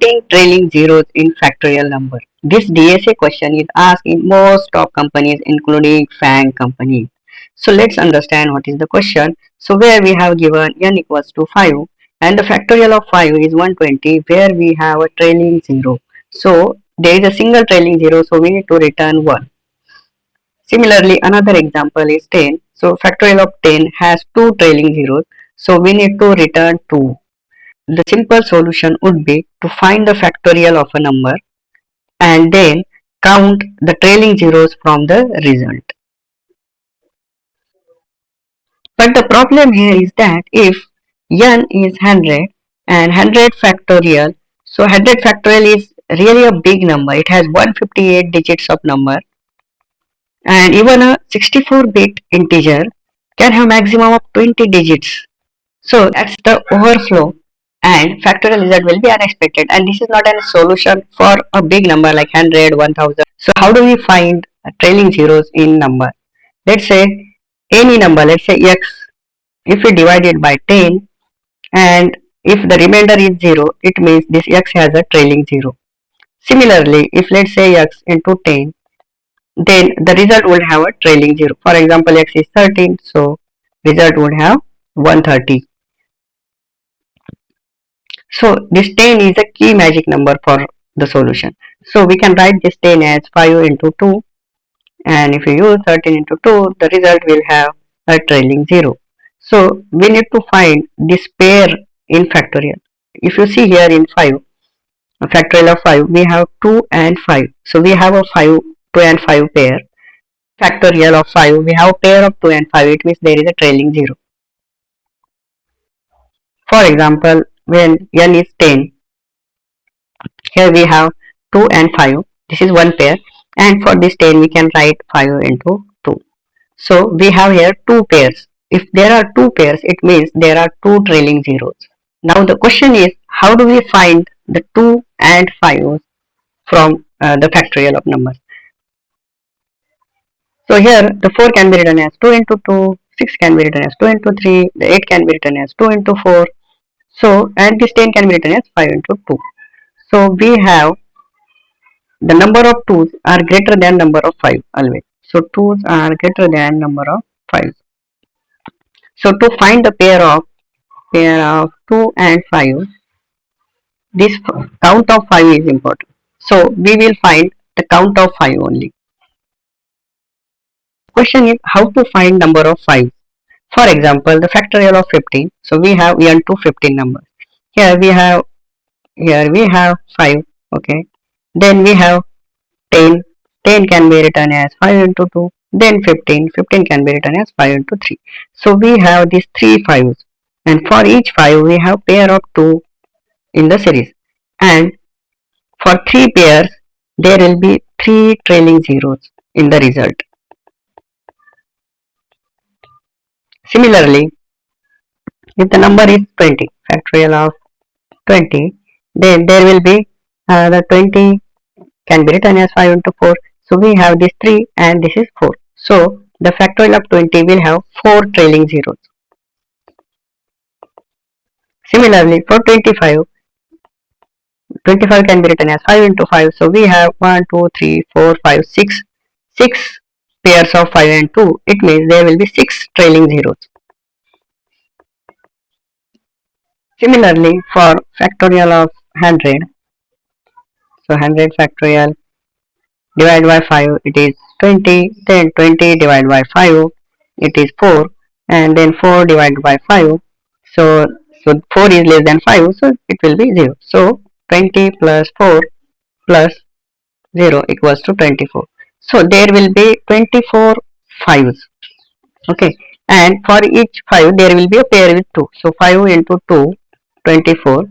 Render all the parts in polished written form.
finding trailing zeros in factorial number. This DSA question is asked in most top companies including FANG companies. So let's understand what is the question. So where we have given n equals to 5 and the factorial of 5 is 120 where we have a trailing 0. So there is a single trailing 0, so we need to return 1. Similarly, another example is 10. So factorial of 10 has two trailing zeros, so we need to return 2. The simple solution would be to find the factorial of a number and then count the trailing zeros from the result. But the problem here is that if n is 100 and 100 factorial, so 100 factorial is really a big number. It has 158 digits of number, and even a 64-bit integer can have maximum of 20 digits. So that's the overflow and factorial result will be unexpected, and this is not a solution for a big number like 100, 1000. So how do we find trailing zeros in number? Let's say any number, let's say x, if we divide it by 10 and if the remainder is 0, it means this x has a trailing 0. Similarly, if let's say x into 10, then the result would have a trailing 0. For example, x is 13, so result would have 130. So this 10 is a key magic number for the solution. So we can write this 10 as 5 into 2, and if you use 13 into 2, the result will have a trailing 0. So we need to find this pair in factorial. If you see here in 5, a factorial of 5, we have 2 and 5. So we have a 5, 2 and 5 pair. Factorial of 5, we have a pair of 2 and 5, it means there is a trailing 0. For example, when n is 10, here we have 2 and 5, this is one pair, and for this 10 we can write 5 into 2. So we have here two pairs. If there are two pairs, it means there are two trailing zeros. Now the question is, how do we find the 2 and 5 from the factorial of numbers? So here the 4 can be written as 2 into 2, 6 can be written as 2 into 3, the 8 can be written as 2 into 4. So, and this 10 can be written as 5 into 2. So we have the number of 2's are greater than number of 5 always. So 2's are greater than number of 5. So to find the pair of 2 and 5, this count of 5 is important. So we will find the count of 5 only. Question is how to find number of 5. For example, the factorial of 15. So we have n to 15 numbers. Here we have 5. Okay. Then we have 10. 10 can be written as 5 into 2. Then 15. 15 can be written as 5 into 3. So we have these 3 5's. And for each 5 we have pair of 2 in the series. And for 3 pairs there will be 3 trailing zeros in the result. Similarly, if the number is 20, factorial of 20, then there will be the 20 can be written as 5 into 4. So we have this 3 and this is 4. So the factorial of 20 will have 4 trailing zeros. Similarly, for 25, 25 can be written as 5 into 5. So we have 1, 2, 3, 4, 5, 6. 6 pairs of 5 and 2. It means there will be 6 trailing zeros. Similarly, for factorial of 100, so 100 factorial divided by 5, it is 20, then 20 divided by 5, it is 4, and then 4 divided by 5, so 4 is less than 5, so it will be 0. So 20 plus 4 plus 0 equals to 24. So there will be 24 5's. Okay, and for each 5 there will be a pair with 2. So 5 into 2, 24.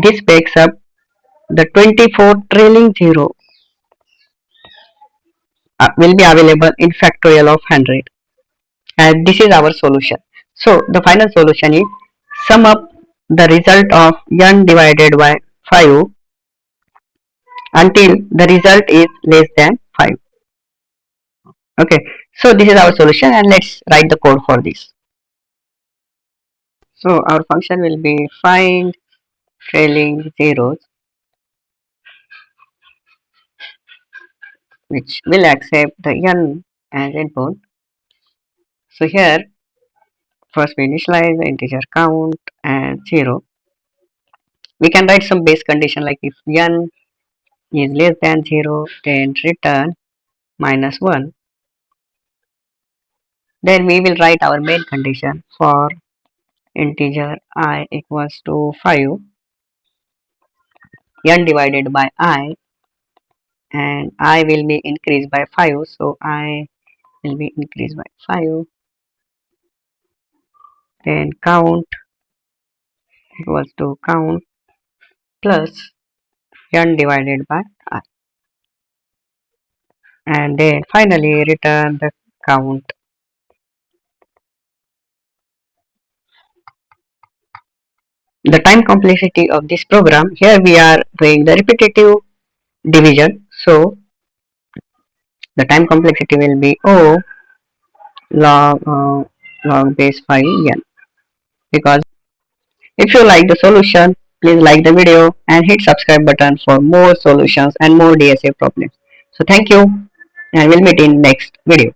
This makes up the 24 trailing 0 will be available in factorial of 100, and this is our solution. So the final solution is sum up the result of n divided by 5 until the result is less than 5. Okay, so this is our solution, and let's write the code for this. So our function will be find trailing zeros which will accept the n as input. So here first we initialize the integer count and 0. We can write some base condition like if n is less than 0 then return -1. Then we will write our main condition for integer I equals to 5, n divided by I, and I will be increased by 5, so I will be increased by 5. Then count equals to count plus n divided by I, and then finally return the count. The time complexity of this program, here we are doing the repetitive division, so the time complexity will be O log base 5 n. Because if you like the solution, please like the video and hit subscribe button for more solutions and more DSA problems. So thank you, and we'll meet in next video.